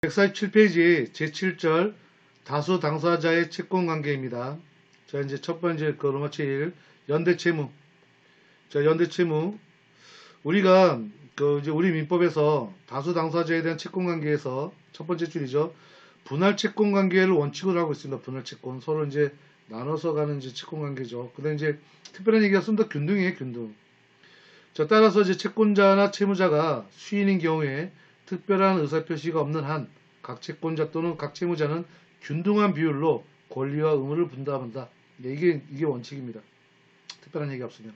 147페이지 제7절 다수 당사자의 채권 관계입니다. 자, 이제 첫 번째 그 로마 7 연대 채무. 자, 연대 채무. 우리가 이제 우리 민법에서 다수 당사자에 대한 채권 관계에서 첫 번째 줄이죠. 분할 채권 관계를 원칙으로 하고 있습니다. 분할 채권. 서로 이제 나눠서 가는 이제 채권 관계죠. 근데 이제 특별한 얘기가 좀 더 균등이에요, 균등. 자, 따라서 이제 채권자나 채무자가 수인인 경우에 특별한 의사표시가 없는 한 각 채권자 또는 각 채무자는 균등한 비율로 권리와 의무를 분담한다. 이게 원칙입니다. 특별한 얘기 없으면.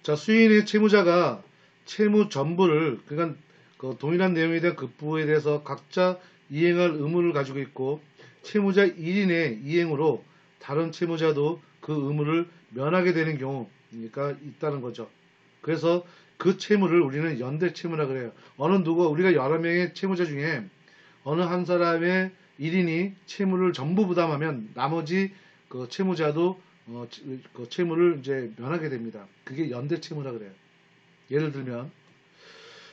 자, 수인의 채무자가 채무 전부를, 그러니까 그 동일한 내용에 대한 급부에 대해서 각자 이행할 의무를 가지고 있고, 채무자 1인의 이행으로 다른 채무자도 그 의무를 면하게 되는 경우가 있다는 거죠. 그래서 그 채무를 우리는 연대 채무라 그래요. 우리가 여러 명의 채무자 중에 어느 한 사람의 1인이 채무를 전부 부담하면 나머지 그 채무자도 그 채무를 이제 면하게 됩니다. 그게 연대 채무라 그래요. 예를 들면,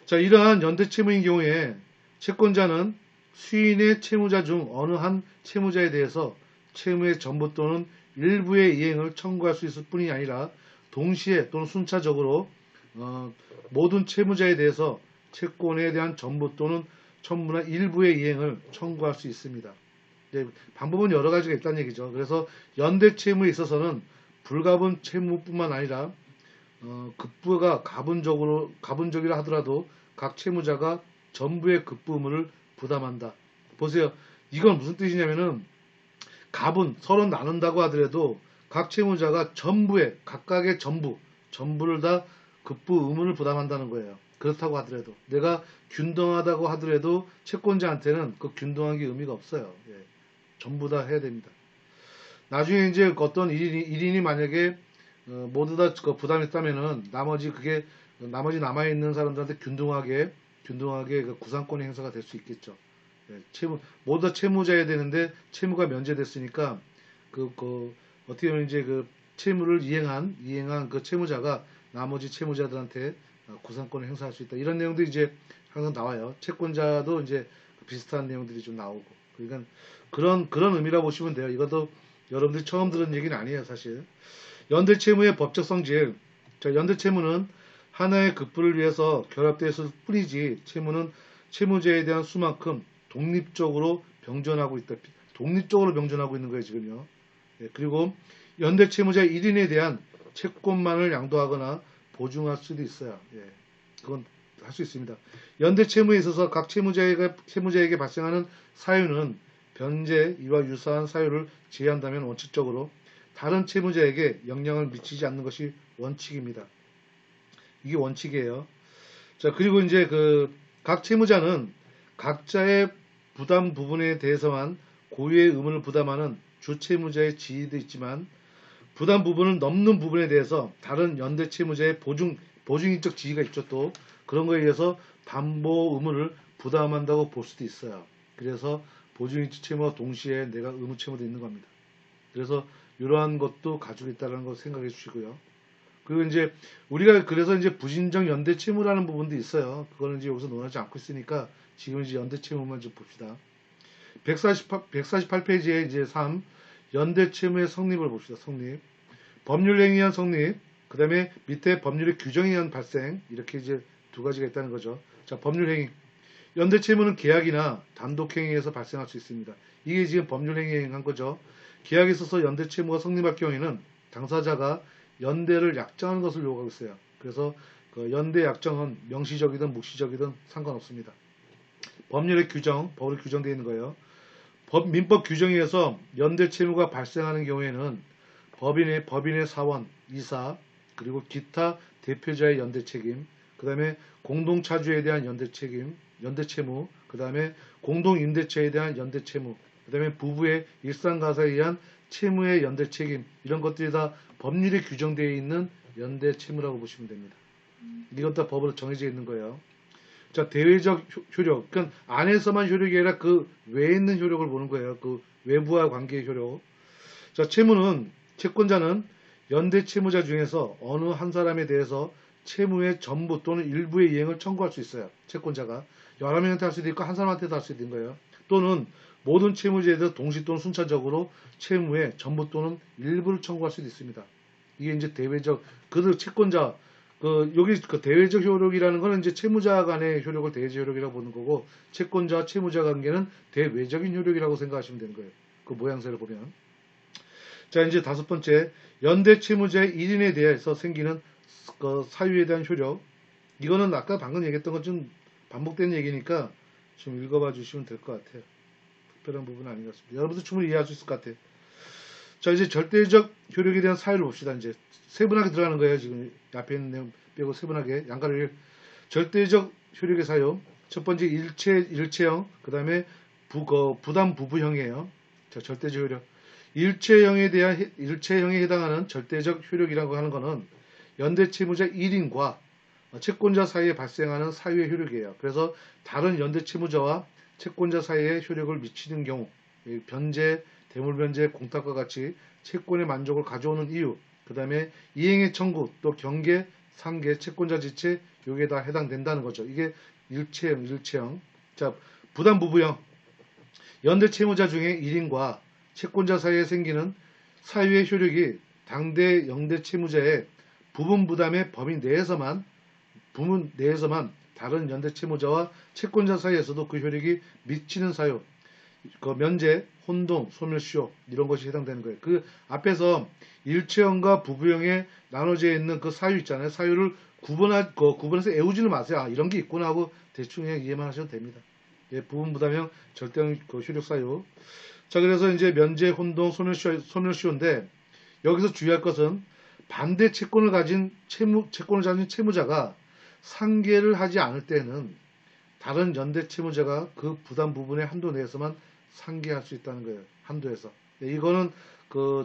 자, 이러한 연대 채무인 경우에 채권자는 수인의 채무자 중 어느 한 채무자에 대해서 채무의 전부 또는 일부의 이행을 청구할 수 있을 뿐이 아니라 동시에 또는 순차적으로 모든 채무자에 대해서 채권에 대한 전부 또는 전부나 일부의 이행을 청구할 수 있습니다. 방법은 여러 가지가 있다는 얘기죠. 그래서 연대 채무에 있어서는 불가분 채무뿐만 아니라 급부가 가분적이라 하더라도 각 채무자가 전부의 급부 의무를 부담한다. 보세요. 이건 무슨 뜻이냐면은 가분 서로 나눈다고 하더라도 각 채무자가 각각의 전부를 다 급부 의무를 부담한다는 거예요. 그렇다고 하더라도 내가 균등하다고 하더라도 채권자한테는 그 균등한 게 의미가 없어요. 예. 전부 다 해야 됩니다. 나중에 이제 어떤 1인이 만약에 모두 다 부담했다면은 나머지 남아있는 사람들한테 균등하게 그 구상권의 행사가 될 수 있겠죠. 예. 모두 다 채무자여야 되는데 채무가 면제됐으니까 어떻게 보면 이제 그 채무를 이행한 그 채무자가 나머지 채무자들한테 구상권을 행사할 수 있다. 이런 내용들이 이제 항상 나와요. 채권자도 이제 비슷한 내용들이 좀 나오고. 그러니까 그런 의미라 보시면 돼요. 이것도 여러분들이 처음 들은 얘기는 아니에요, 사실. 연대 채무의 법적 성질. 자, 연대 채무는 하나의 급부를 위해서 결합되어 있을 뿐이지 채무는 채무자에 대한 수만큼 독립적으로 병존하고 있는 거예요, 지금요. 예, 그리고 연대 채무자 1인에 대한 채권만을 양도하거나 보증할 수도 있어요. 예, 그건 할 수 있습니다. 연대 채무에 있어서 각 채무자에게 발생하는 사유는 변제 이와 유사한 사유를 제외한다면 원칙적으로 다른 채무자에게 영향을 미치지 않는 것이 원칙입니다. 이게 원칙이에요. 자, 그리고 이제 각 채무자는 각자의 부담 부분에 대해서만 고유의 의무를 부담하는 주 채무자의 지위도 있지만 부담 부분을 넘는 부분에 대해서 다른 연대 채무자의 보증인적 지위가 있죠. 또 그런 거에 의해서 담보 의무를 부담한다고 볼 수도 있어요. 그래서 보증인적 채무와 동시에 내가 의무 채무도 있는 겁니다. 그래서 이러한 것도 가지고 있다는 걸 생각해 주시고요. 그리고 이제 우리가 그래서 이제 부진적 연대 채무라는 부분도 있어요. 그거는 이제 여기서 논하지 않고 있으니까 지금 이제 연대 채무만 좀 봅시다. 148페이지에 이제 3 연대 채무의 성립을 봅시다. 성립. 법률 행위에 의한 성립. 그 다음에 밑에 법률의 규정에 의한 발생. 이렇게 이제 두 가지가 있다는 거죠. 자, 법률 행위. 연대 채무는 계약이나 단독 행위에서 발생할 수 있습니다. 이게 지금 법률 행위에 의한 거죠. 계약에 있어서 연대 채무가 성립할 경우에는 당사자가 연대를 약정하는 것을 요구하고 있어요. 그래서 그 연대 약정은 명시적이든 묵시적이든 상관없습니다. 법률의 법으로 규정되어 있는 거예요. 민법 규정에 의해서 연대 채무가 발생하는 경우에는 법인의 사원, 이사, 그리고 기타 대표자의 연대 책임, 그 다음에 공동차주에 대한 연대 채무, 그 다음에 공동임대차에 대한 연대 채무, 그 다음에 부부의 일상가사에 의한 채무의 연대 책임, 이런 것들이 다 법률에 규정되어 있는 연대 채무라고 보시면 됩니다. 이건 다 법으로 정해져 있는 거예요. 자, 대외적 효력. 그러니까 안에서만 효력이 아니라 그 외에 있는 효력을 보는 거예요. 그 외부와 관계의 효력. 자, 채권자는 연대 채무자 중에서 어느 한 사람에 대해서 채무의 전부 또는 일부의 이행을 청구할 수 있어요. 채권자가. 여러 명한테 할 수도 있고 한 사람한테도 할 수도 있는 거예요. 또는 모든 채무자에 대해서 동시 또는 순차적으로 채무의 전부 또는 일부를 청구할 수도 있습니다. 이게 이제 대외적 그들 채권자 여기 그 대외적 효력이라는 거는 이제 채무자 간의 효력을 대외적 효력이라고 보는 거고 채권자 채무자 관계는 대외적인 효력이라고 생각하시면 되는 거예요. 그 모양새를 보면. 자, 이제 다섯 번째, 연대 채무자의 1인에 대해서 생기는 그 사유에 대한 효력. 이거는 아까 방금 얘기했던 것 좀 반복된 얘기니까 좀 읽어봐 주시면 될 것 같아요. 특별한 부분은 아닌 것 같습니다. 여러분도 충분히 이해할 수 있을 것 같아요. 자, 이제 절대적 효력에 대한 사유를 봅시다. 이제 세분하게 들어가는 거예요. 지금 앞에 있는 내용 빼고 세분하게 양가를 절대적 효력의 사유. 첫 번째 일체형, 그 다음에 부담 부부형이에요. 자, 절대적 효력. 일체형에 해당하는 절대적 효력이라고 하는 것은 연대 채무자 1인과 채권자 사이에 발생하는 사유의 효력이에요. 그래서 다른 연대 채무자와 채권자 사이에 효력을 미치는 경우, 변제, 대물변제, 공탁과 같이 채권의 만족을 가져오는 이유, 그 다음에 이행의 청구, 또 경계, 상계, 채권자 지체, 여기에 다 해당된다는 거죠. 이게 일체형. 자, 부담 부부형. 연대 채무자 중에 1인과 채권자 사이에 생기는 사유의 효력이 당대 연대 채무자의 부분 부담의 범위 내에서만 다른 연대 채무자와 채권자 사이에서도 그 효력이 미치는 사유, 그 면제, 혼동, 소멸시효 이런 것이 해당되는 거예요. 그 앞에서 일체형과 부부형에 나눠져 있는 그 사유 있잖아요. 사유를 구분해서 애우지는 마세요. 아, 이런 게 있구나 하고 대충 그냥 이해만 하셔도 됩니다. 예, 부분 부담형 절대형 그 효력 사유. 자, 그래서 이제 면제, 혼동, 소멸시효인데 여기서 주의할 것은 반대 채권을 가진 채무자가 상계를 하지 않을 때는 다른 연대 채무자가 그 부담 부분의 한도 내에서만 상계할 수 있다는 거예요. 한도에서. 이거는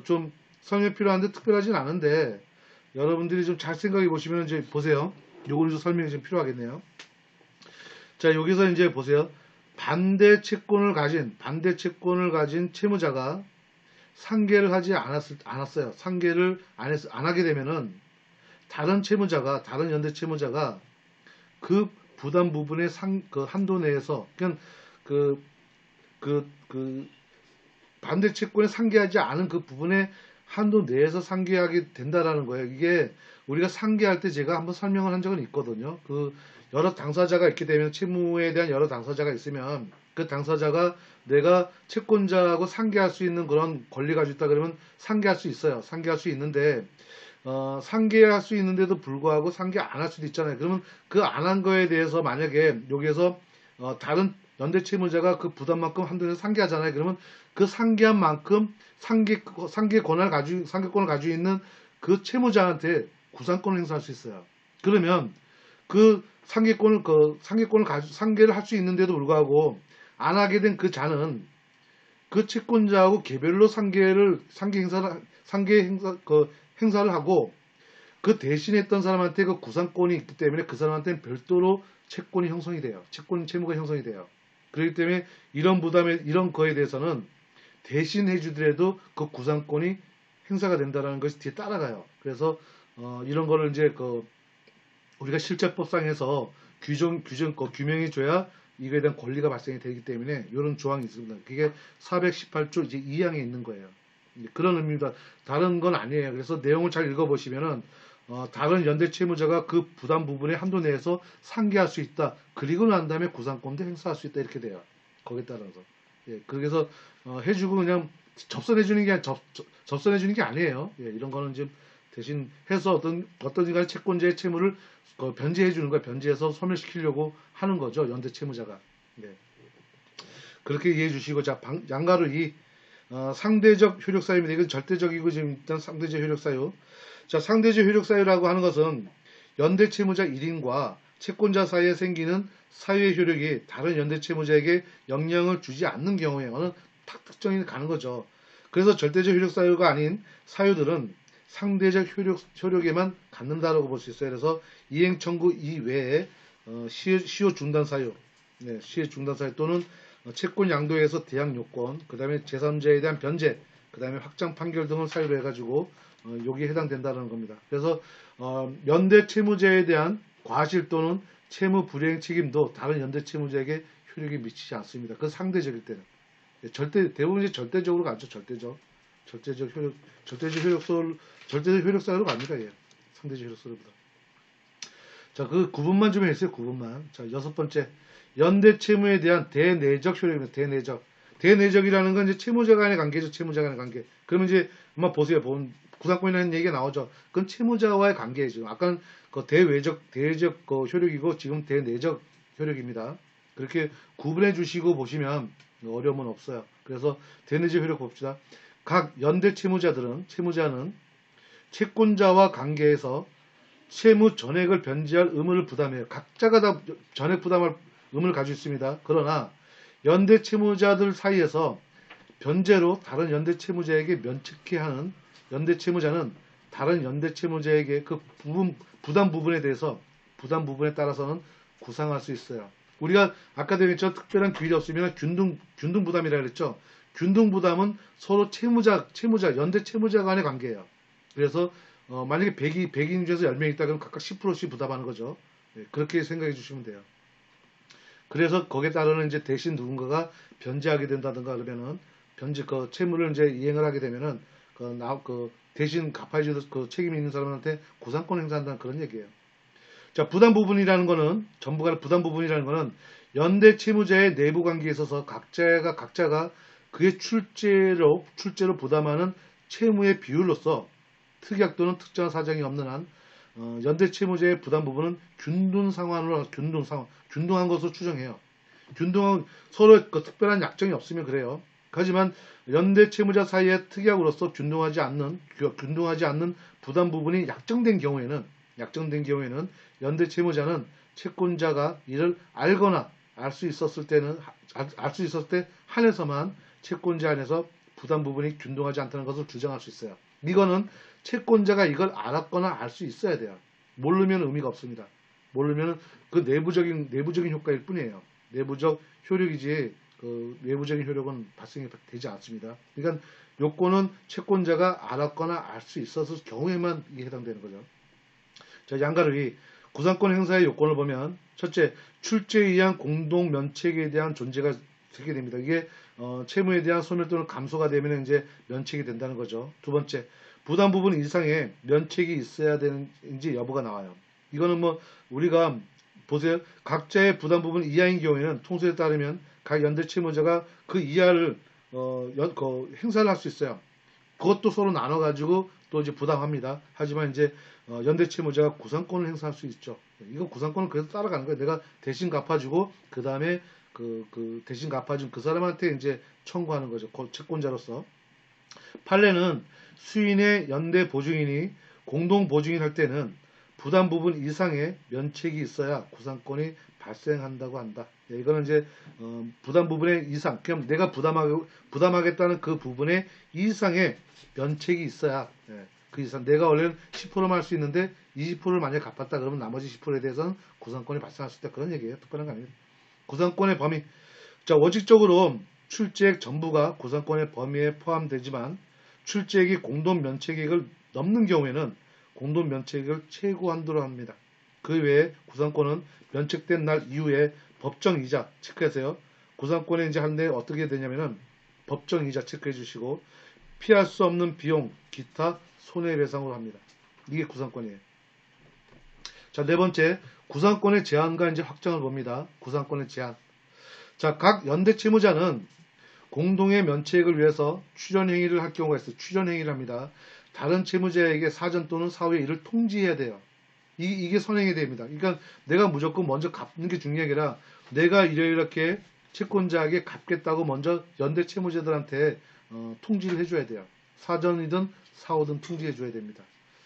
좀 설명이 필요한데 특별하진 않은데 여러분들이 좀 잘 생각해 보시면 이제 보세요. 요거는 좀 설명이 좀 필요하겠네요. 자, 여기서 이제 보세요. 반대 채권을 가진 채무자가 상계를 하지 않았어요. 상계를 안 하게 되면은 다른 연대 채무자가 그 부담 부분의 그 한도 내에서 그냥 반대 채권에 상계하지 않은 그 부분의 한도 내에서 상계하게 된다라는 거예요. 이게 우리가 상계할 때 제가 한번 설명을 한 적은 있거든요. 여러 당사자가 있게 되면 채무에 대한 여러 당사자가 있으면 그 당사자가 내가 채권자하고 상계할 수 있는 그런 권리가 있다 그러면 상계할 수 있어요. 상계할 수 있는데 상계할 수 있는데도 불구하고 상계 안 할 수도 있잖아요. 그러면 그 안 한 거에 대해서 만약에 여기에서 다른 연대 채무자가 그 부담만큼 한도에서 상계하잖아요. 그러면 그 상계한 만큼 상계권을 가지고 있는 그 채무자한테 구상권을 행사할 수 있어요. 그러면 그 상계를 할 수 있는데도 불구하고 안 하게 된 그 자는 그 채권자하고 개별로 행사를 하고 그 대신했던 사람한테 그 구상권이 있기 때문에 그 사람한테는 별도로 채무가 형성이 돼요. 그렇기 때문에 이런 거에 대해서는 대신 해주더라도 그 구상권이 행사가 된다는 것이 뒤에 따라가요. 그래서 이런 거를 이제 우리가 실제법상에서 규명해줘야 이거에 대한 권리가 발생이 되기 때문에 이런 조항이 있습니다. 그게 418조 이제 2항에 있는 거예요. 그런 의미입니다. 다른 건 아니에요. 그래서 내용을 잘 읽어보시면은 다른 연대 채무자가 그 부담 부분의 한도 내에서 상계할 수 있다. 그리고 난 다음에 구상권도 행사할 수 있다. 이렇게 돼요. 거기에 따라서. 예, 그래서 해주고 그냥 접선해주는 게 아니에요. 예, 이런 거는 지금 대신 해서 어떤 인간의 채권자의 채무를 변제해 주는 거야. 변제해서 소멸시키려고 하는 거죠. 연대 채무자가. 네. 그렇게 이해해 주시고, 자, 양가로 상대적 효력 사유입니다. 이건 절대적이고 지금 일단 상대적 효력 사유. 자, 상대적 효력 사유라고 하는 것은 연대 채무자 1인과 채권자 사이에 생기는 사유의 효력이 다른 연대 채무자에게 영향을 주지 않는 경우에는 특정이 가는 거죠. 그래서 절대적 효력 사유가 아닌 사유들은 상대적 효력에만 갖는다라고 볼 수 있어요. 그래서 이행 청구 이외에 시효 중단 사유, 시효 중단 사유 또는 채권 양도에서 대항 요건, 그 다음에 제3자에 대한 변제, 그 다음에 확정 판결 등을 사유로 해가지고 여기에 해당된다는 겁니다. 그래서 연대 채무자에 대한 과실 또는 채무 불이행 책임도 다른 연대 채무자에게 효력이 미치지 않습니다. 그 상대적일 때는. 대부분 이제 절대적으로 가죠. 절대적 효력사유로 갑니다. 예. 상대적 효력사유보다. 자, 그 구분만 좀 해주세요. 구분만. 자, 6번째. 연대 채무에 대한 대내적 효력입니다. 대내적이라는 건 이제 채무자 간의 관계죠. 채무자 간의 관계. 그러면 이제 한번 보세요. 구상권이라는 얘기가 나오죠. 그건 채무자와의 관계죠. 아까는 그 대외적 그 효력이고 지금 대내적 효력입니다. 그렇게 구분해 주시고 보시면 어려움은 없어요. 그래서 대내적 효력 봅시다. 각 연대 채무자는 채권자와 관계에서 채무 전액을 변제할 의무를 부담해요. 각자가 다 전액 부담할 의무를 가지고 있습니다. 그러나 연대 채무자들 사이에서 변제로 다른 연대 채무자에게 면책해 하는 연대 채무자는 다른 연대 채무자에게 그 부담 부분에 따라서는 구상할 수 있어요. 우리가 아까 얘기했죠. 특별한 규율이 없으면 균등 부담이라 그랬죠. 균등 부담은 서로 연대 채무자 간의 관계예요. 그래서 만약에 100인 중에서 10명 있다 그러면 각각 10%씩 부담하는 거죠. 네, 그렇게 생각해 주시면 돼요. 그래서 거기에 따르는 이제 대신 누군가가 변제하게 된다든가 그러면은 그 채무를 이제 이행을 하게 되면은 대신 갚아줘도 그 책임이 있는 사람한테 구상권 행사한다는 그런 얘기예요. 자, 부담 부분이라는 거는 연대 채무자의 내부 관계에 있어서 각자가 그의 출제로 부담하는 채무의 비율로서 특약 또는 특정한 사정이 없는 한 연대 채무자의 부담 부분은 균등한 것으로 추정해요. 서로 그 특별한 약정이 없으면 그래요. 하지만 연대 채무자 사이의 특약으로서 균등하지 않는 부담 부분이 약정된 경우에는 연대 채무자는 채권자가 이를 알거나 알 수 있었을 때 한해서만 채권자 안에서 부담 부분이 균등하지 않다는 것을 주장할 수 있어요. 이거는 채권자가 이걸 알았거나 알 수 있어야 돼요. 모르면 의미가 없습니다. 모르면 그 내부적인 효과일 뿐이에요. 내부적 효력이지 그 외부적인 효력은 발생이 되지 않습니다. 그러니까 요건은 채권자가 알았거나 알 수 있었을 경우에만 이게 해당되는 거죠. 자, 양가르기 구상권 행사의 요건을 보면 첫째, 출제에 의한 공동 면책에 대한 존재가 되게 됩니다. 이게 채무에 대한 소멸 또는 감소가 되면 이제 면책이 된다는 거죠. 두 번째, 부담 부분 이상의 면책이 있어야 되는지 여부가 나와요. 이거는 우리가 보세요. 각자의 부담 부분 이하인 경우에는 통수에 따르면 각 연대 채무자가 그 이하를 행사를 할 수 있어요. 그것도 서로 나눠가지고 또 이제 부담합니다. 하지만 이제 연대 채무자가 구상권을 행사할 수 있죠. 이거 구상권은 그래서 따라가는 거예요. 내가 대신 갚아주고 그 다음에 그 대신 갚아준 그 사람한테 이제 청구하는 거죠. 채권자로서. 판례는 수인의 연대 보증인이 공동 보증인 할 때는 부담 부분 이상의 면책이 있어야 구상권이 발생한다고 한다. 예, 이거는 이제 부담 부분의 이상, 그럼 내가 부담하겠다는 그 부분의 이상의 면책이 있어야 그 이상 내가 원래는 10%만 할 수 있는데 20%를 만약에 갚았다 그러면 나머지 10%에 대해서는 구상권이 발생할 수 있다. 그런 얘기예요. 특별한 거 아닙니다. 구상권의 범위. 자, 원칙적으로 출제액 전부가 구상권의 범위에 포함되지만 출제액이 공동 면책액을 넘는 경우에는 공동 면책액을 최고 한도로 합니다. 그 외에 구상권은 면책된 날 이후에 법정이자 체크하세요. 구상권에 이제 하는데 어떻게 되냐면은 법정이자 체크해 주시고 피할 수 없는 비용, 기타 손해배상으로 합니다. 이게 구상권이에요. 자, 네 번째, 구상권의 제한과 이제 확정을 봅니다. 구상권의 제한. 자, 각 연대 채무자는 공동의 면책을 위해서 출연행위를 할 경우가 있어요. 출연행위를 합니다. 다른 채무자에게 사전 또는 사후에 이를 통지해야 돼요. 이게 선행이 됩니다. 그러니까 내가 무조건 먼저 갚는 게 중요한 게 아니라 내가 이렇게 채권자에게 갚겠다고 먼저 연대 채무자들한테 통지를 해줘야 돼요. 사전이든 사후든 통지해줘야 됩니다.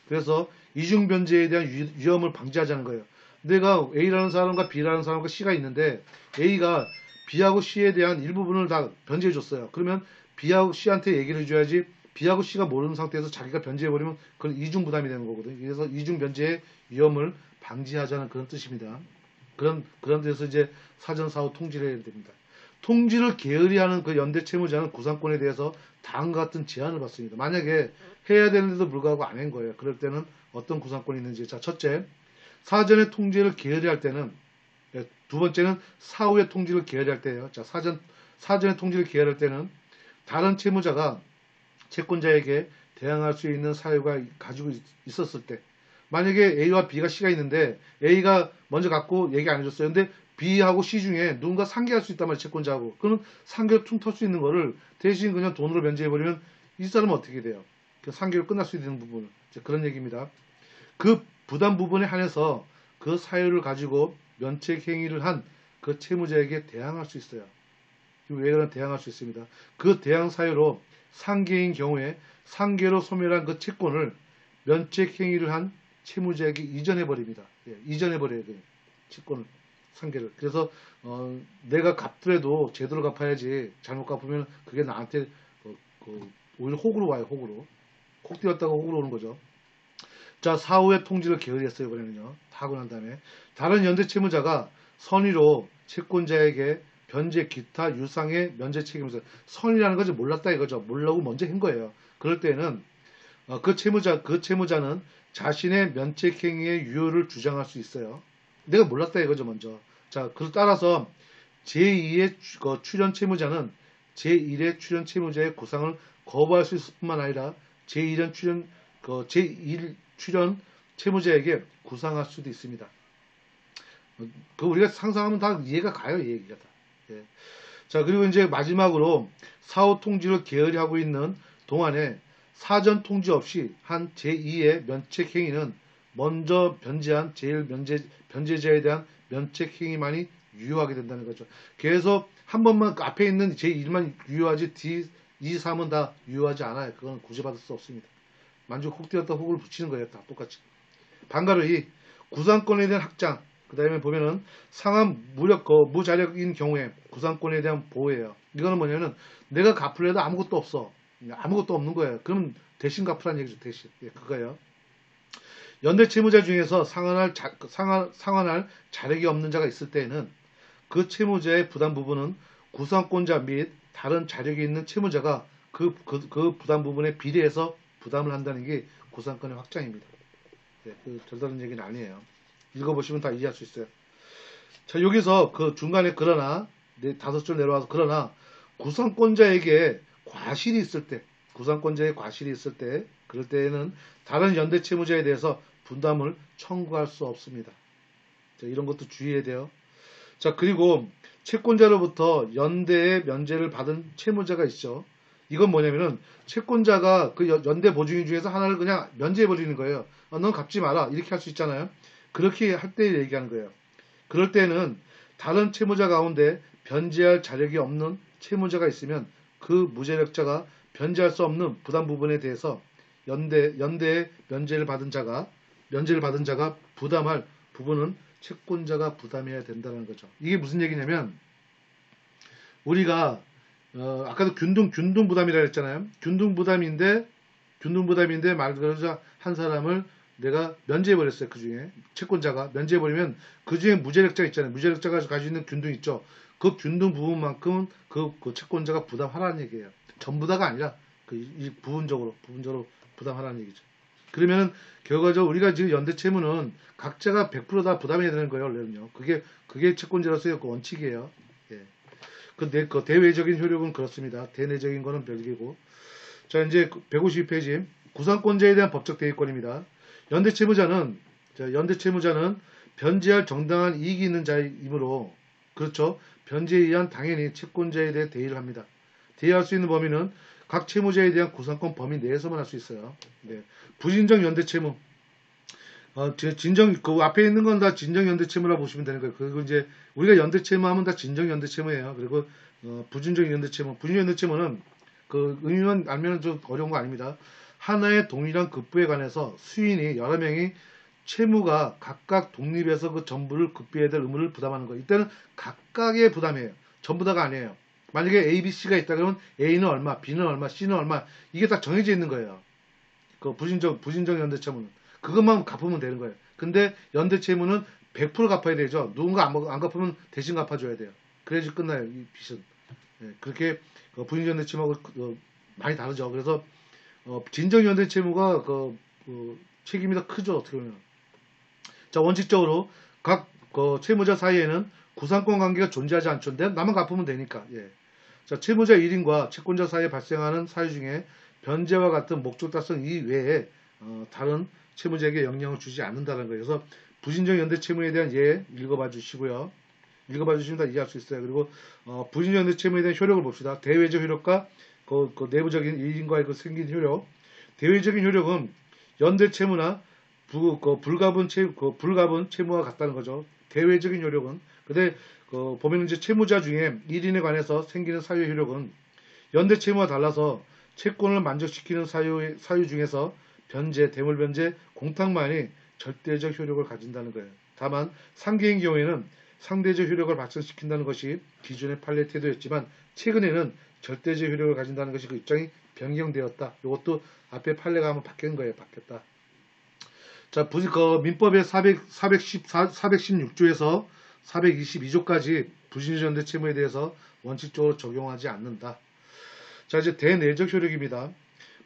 그래서 이중변제에 대한 위험을 방지하자는 거예요. 내가 A라는 사람과 B라는 사람과 C가 있는데 A가 B하고 C에 대한 일부분을 다 변제해줬어요. 그러면 B하고 C한테 얘기를 해줘야지 B하고 C가 모르는 상태에서 자기가 변제해버리면 그건 이중부담이 되는 거거든요. 그래서 이중변제의 위험을 방지하자는 그런 뜻입니다. 그런 데서 이제 사전 사후 통지를 해야 됩니다. 통지를 게으리하는 그 연대 채무자는 구상권에 대해서 다음과 같은 제한을 받습니다. 만약에 해야 되는데도 불구하고 안 한 거예요. 그럴 때는 어떤 구상권이 있는지. 자, 첫째, 사전에 통지를 게으리할 때는 예, 두 번째는 사후의 통지를 계열할 때예요. 자, 사전의 통지를 계열할 때는 다른 채무자가 채권자에게 대항할 수 있는 사유가 가지고 있었을 때, 만약에 A와 B가 C가 있는데 A가 먼저 갖고 얘기 안 해줬어요. 근데 B하고 C 중에 누군가 상계할 수 있단 말이에요. 채권자하고. 그럼 상계를 퉁 털 수 있는 거를 대신 그냥 돈으로 면제해버리면 이 사람은 어떻게 돼요? 그 상계로 끝날 수 있는 부분을. 그런 얘기입니다. 그 부담 부분에 한해서 그 사유를 가지고 면책 행위를 한 그 채무자에게 대항할 수 있어요. 왜 그런 대항할 수 있습니다. 그 대항 사유로 상계인 경우에 상계로 소멸한 그 채권을 면책 행위를 한 채무자에게 이전해 버립니다. 예, 이전해 버려야 돼요. 채권을, 상계를. 그래서 내가 갚더라도 제대로 갚아야지. 잘못 갚으면 그게 나한테 오히려 혹으로 와요. 혹으로. 콕 뛰었다가 혹으로 오는 거죠. 자, 사후의 통지를 게을리했어요. 이번에는요. 다 하고 난 다음에 다른 연대 채무자가 선의로 채권자에게 변제 기타 유상의 면제 책임을 선이라는 거지 몰랐다 이거죠. 모르고 먼저 한 거예요. 그럴 때는 그 채무자는 자신의 면책 행위의 유효를 주장할 수 있어요. 내가 몰랐다 이거죠, 먼저. 자, 그 따라서 제2의 출연 채무자는 제1의 출연 채무자의 구상을 거부할 수 있을 뿐만 아니라 제1 출연 채무자에게 구상할 수도 있습니다. 그 우리가 상상하면 다 이해가 가요, 이 얘기가 다. 예. 자, 그리고 이제 마지막으로 사후 통지를 게을리 하고 있는 동안에 사전 통지 없이 한 제2의 면책 행위는 먼저 변제한 변제자에 대한 면책 행위만이 유효하게 된다는 거죠. 그래서 한 번만 앞에 있는 제1만 유효하지 D2, 3은 다 유효하지 않아요. 그건 구제받을 수 없습니다. 만족 혹 띄었다 혹을 붙이는 거예요. 다 똑같이. 반가로 이 구상권에 대한 확장, 그 다음에 보면은 상한 무자력인 경우에 구상권에 대한 보호예요. 이거는 뭐냐면 내가 갚으려도 아무것도 없어. 아무것도 없는 거예요. 그럼 대신 갚으라는 얘기죠. 대신. 예, 그거예요. 연대 채무자 중에서 상환할 자력이 없는 자가 있을 때에는 그 채무자의 부담 부분은 구상권자 및 다른 자력이 있는 채무자가 그 부담 부분에 비례해서 부담을 한다는 게 구상권의 확장입니다. 네, 별다른 얘기는 아니에요. 읽어보시면 다 이해할 수 있어요. 자, 여기서 그 중간에 그러나, 5줄 내려와서 그러나 구상권자에게 과실이 있을 때, 그럴 때에는 다른 연대 채무자에 대해서 분담을 청구할 수 없습니다. 자, 이런 것도 주의해야 돼요. 자, 그리고 채권자로부터 연대의 면제를 받은 채무자가 있죠. 이건 뭐냐면은 채권자가 그 연대 보증인 중에서 하나를 그냥 면제해 버리는 거예요. 넌 갚지 마라 이렇게 할 수 있잖아요. 그렇게 할 때 얘기하는 거예요. 그럴 때는 다른 채무자 가운데 변제할 자력이 없는 채무자가 있으면 그 무자력자가 변제할 수 없는 부담 부분에 대해서 연대의 면제를 받은 자가 부담할 부분은 채권자가 부담해야 된다는 거죠. 이게 무슨 얘기냐면 우리가 아까도 균등 부담이라 했잖아요. 균등 부담인데 말 그대로 한 사람을 내가 면제해버렸어요. 그 중에 채권자가 면제해버리면 그 중에 무자력자 있잖아요. 무자력자가 가지고 있는 균등 있죠. 그 균등 부분만큼은 그 채권자가 부담하라는 얘기예요. 전부 다가 아니라 부분적으로 부담하라는 얘기죠. 그러면은 결과적으로 우리가 지금 연대 채무는 각자가 100% 다 부담해야 되는 거예요. 원래는요. 그게 채권자로서의 그 원칙이에요. 예. 그 대외적인 효력은 그렇습니다. 대내적인 거는 별개고. 자, 이제 152페이지 구상권자에 대한 법적 대위권입니다. 연대 채무자는 변제할 정당한 이익이 있는 자이므로 그렇죠. 변제에 의한 당연히 채권자에 대해 대의를 합니다. 대의할 수 있는 범위는 각 채무자에 대한 구상권 범위 내에서만 할 수 있어요. 네. 부진정 연대 채무. 그 앞에 있는 건 다 진정 연대 채무라고 보시면 되는 거예요. 그리고 이제 우리가 연대 채무 하면 다 진정 연대 채무예요. 그리고 부진정 연대 채무. 부진정 연대 채무는 그 의미만 알면 좀 어려운 거 아닙니다. 하나의 동일한 급부에 관해서 수인이 여러 명이 채무가 각각 독립해서 그 전부를 급비해야 될 의무를 부담하는 거예요. 이때는 각각의 부담이에요. 전부 다가 아니에요. 만약에 A, B, C가 있다 그러면 A는 얼마, B는 얼마, C는 얼마 이게 딱 정해져 있는 거예요. 그 부진정 연대 채무는 그것만 갚으면 되는 거예요. 근데 연대 채무는 100% 갚아야 되죠. 누군가 안 갚으면 대신 갚아줘야 돼요. 그래야지 끝나요. 이 빚은. 네, 그렇게 부진정 연대 채무하고 많이 다르죠. 그래서 진정 연대 채무가 책임이 더 크죠. 어떻게 보면. 자, 원칙적으로 각 그 채무자 사이에는 구상권 관계가 존재하지 않죠. 나만 갚으면 되니까. 예. 자, 채무자 1인과 채권자 사이에 발생하는 사유 중에 변제와 같은 목적 달성 이외에 다른 채무자에게 영향을 주지 않는다는 거예요. 그래서 부진정 연대 채무에 대한 예 읽어봐 주시고요. 읽어봐 주시면 다 이해할 수 있어요. 그리고 부진정 연대 채무에 대한 효력을 봅시다. 대외적 효력과 그 내부적인 1인과의 그 생긴 효력. 대외적인 효력은 연대 채무나 불가분 채무와 같다는 거죠. 대외적인 효력은. 근데 보면 이제 채무자 중에 1인에 관해서 생기는 사유 효력은 연대 채무와 달라서 채권을 만족시키는 사유 중에서 변제, 대물변제, 공탁만이 절대적 효력을 가진다는 거예요. 다만 상계인 경우에는 상대적 효력을 발생시킨다는 것이 기존의 판례 태도였지만 최근에는 절대적 효력을 가진다는 것이 그 입장이 변경되었다. 이것도 앞에 판례가 한번 바뀐 거예요. 바뀌었다. 자, 민법의 416조에서 422조까지 부진전대 채무에 대해서 원칙적으로 적용하지 않는다. 자, 이제 대내적 효력입니다.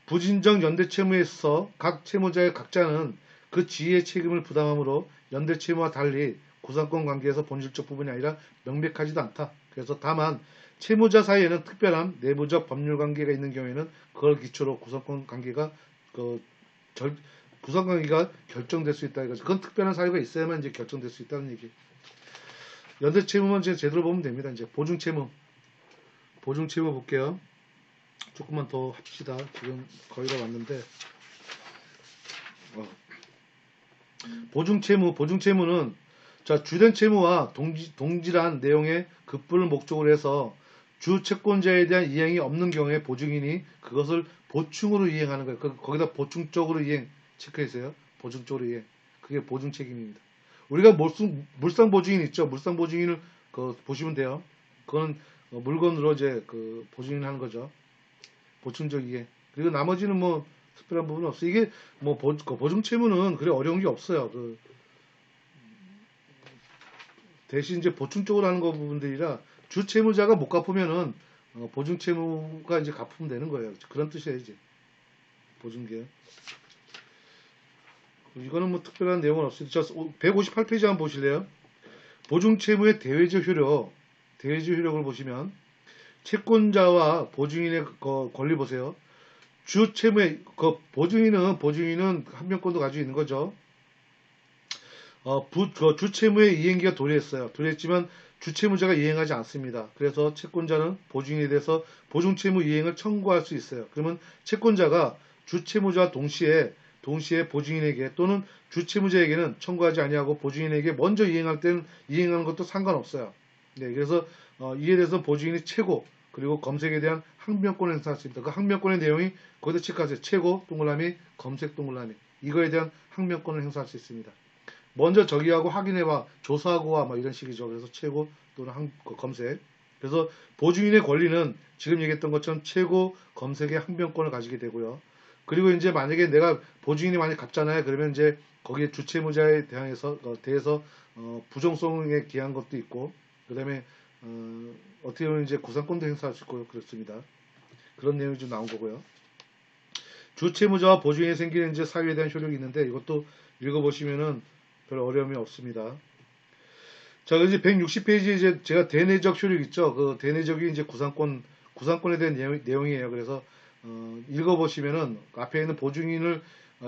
부진정 연대 채무에 있어 각 채무자의 각자는 그 지위의 책임을 부담하므로 연대 채무와 달리 구상권 관계에서 본질적 부분이 아니라 명백하지도 않다. 그래서 다만 채무자 사이에는 특별한 내부적 법률 관계가 있는 경우에는 그걸 기초로 구상권 관계가 구상관계가 결정될 수 있다. 이거죠. 그건 특별한 사유가 있어야만 이제 결정될 수 있다는 얘기. 연대 채무만 이제 제대로 보면 됩니다. 이제 보증 채무 볼게요. 조금만 더 합시다. 지금 거의 다 왔는데 보증 채무는 자 주된 채무와 동질한 내용의 급부를 목적으로 해서 주 채권자에 대한 이행이 없는 경우에 보증인이 그것을 보충으로 이행하는 거예요. 거기다 보충적으로 이행 체크해주세요. 보증적으로 이행. 그게 보증 책임입니다. 우리가 물상 보증인 있죠. 물상 보증인을 보시면 돼요. 그건 물건으로 이제 보증인 하는 거죠. 보충적 이행. 그리고 나머지는 뭐 특별한 부분은 없어요. 이게 뭐 보증 채무는 그래 어려운 게 없어요. 대신 이제 보충적으로 하는 거 부분들이라 주 채무자가 못 갚으면은 보증 채무가 이제 갚으면 되는 거예요. 그런 뜻이에요, 이제. 보증계. 이거는 뭐 특별한 내용은 없어요. 158페이지 한번 보실래요? 보증 채무의 대외적 효력을 보시면 채권자와 보증인의 권리 보세요. 주 채무의 보증인은 한명권도 가지고 있는 거죠. 주 채무의 이행기가 도래했어요. 도래했지만 주채무자가 이행하지 않습니다. 그래서 채권자는 보증인에 대해서 보증 채무 이행을 청구할 수 있어요. 그러면 채권자가 주채무자와 동시에 보증인에게 또는 주채무자에게는 청구하지 아니하고 보증인에게 먼저 이행할 때는 이행하는 것도 상관없어요. 네, 그래서 이에 대해서 보증인이 최고 그리고 검색에 대한 항변권을 행사할 수 있다. 그 항변권의 내용이 거기다 체크하세요. 최고 동그라미 검색 동그라미 이거에 대한 항변권을 행사할 수 있습니다. 먼저 저기하고 확인해봐, 조사하고 와, 이런 식이죠. 그래서 최고 또는 검색. 그래서 보증인의 권리는 지금 얘기했던 것처럼 최고 검색의 항변권을 가지게 되고요. 그리고 이제 만약에 내가 보증인이 많이 갚잖아요. 그러면 이제 거기에 주채무자에 대해서 부정성에 기한 것도 있고, 그 다음에 어떻게 보면 이제 구상권도 행사할 수 있고 그렇습니다. 그런 내용이 좀 나온 거고요. 주채무자와 보증인에 생기는 이제 사유에 대한 효력이 있는데 이것도 읽어보시면은 별 어려움이 없습니다. 자, 이제 160페이지에 이제 제가 대내적 효력 있죠. 그 대내적이 이제 구상권에 대한 내용이에요. 그래서 읽어보시면은 앞에 있는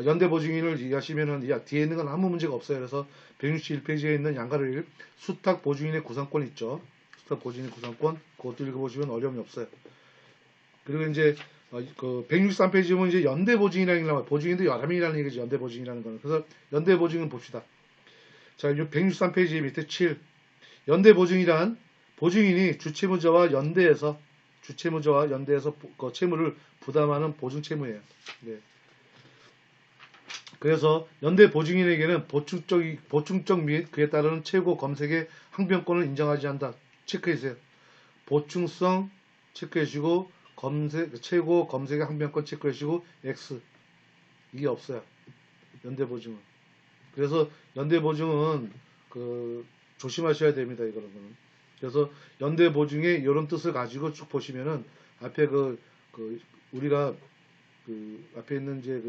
연대 보증인을 이해하시면은 뒤에 있는 건 아무 문제가 없어요. 그래서 161페이지에 있는 양가를 수탁 보증인의 구상권 있죠. 수탁 보증인의 구상권 그것도 읽어보시면 어려움이 없어요. 그리고 이제 163페이지 보면 이제 연대 보증이라는 게 나와요. 보증인도 여러 명이라는 얘기죠. 연대 보증이라는 거는. 그래서 연대 보증은 봅시다. 자, 163페이지 밑에 7. 연대 보증이란 보증인이 주채무자와 연대해서 채무를 부담하는 보증 채무예요. 네. 그래서 연대 보증인에게는 보충적 및 그에 따르는 최고 검색의 항변권을 인정하지 않는다. 체크해주세요. 보충성 체크해주시고 최고 검색의 항변권 체크해주시고 X 이게 없어요. 연대 보증은. 그래서 연대 보증은 조심하셔야 됩니다. 이거는. 그래서 연대 보증의 이런 뜻을 가지고 쭉 보시면은 앞에 우리가 앞에 있는 이제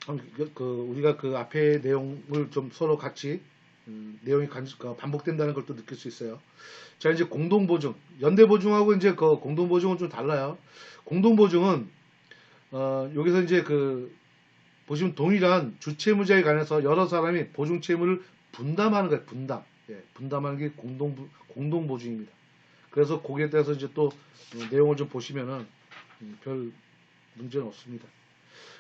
우리가 앞에 내용을 좀 서로 같이 내용이 반복된다는 걸 또 느낄 수 있어요. 자, 이제 공동보증. 연대보증하고 이제 그 공동보증은 좀 달라요. 공동보증은, 여기서 이제 보시면 동일한 주채무자에 관해서 여러 사람이 보증채무를 분담하는 거예요. 분담. 예, 분담하는 게 공동보증입니다. 그래서 거기에 대해서 이제 또 내용을 좀 보시면은 별 문제는 없습니다.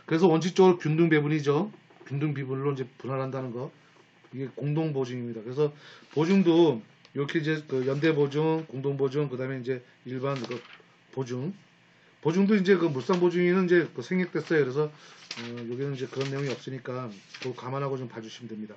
그래서 원칙적으로 균등배분이죠. 균등비분으로 이제 분할한다는 거. 이게 공동보증입니다. 그래서 보증도 이렇게 이제 연대보증, 공동보증, 그 다음에 이제 일반 보증. 보증도 이제 물상보증에는 이제 생략됐어요. 그래서 여기는 이제 그런 내용이 없으니까 그거 감안하고 좀 봐주시면 됩니다.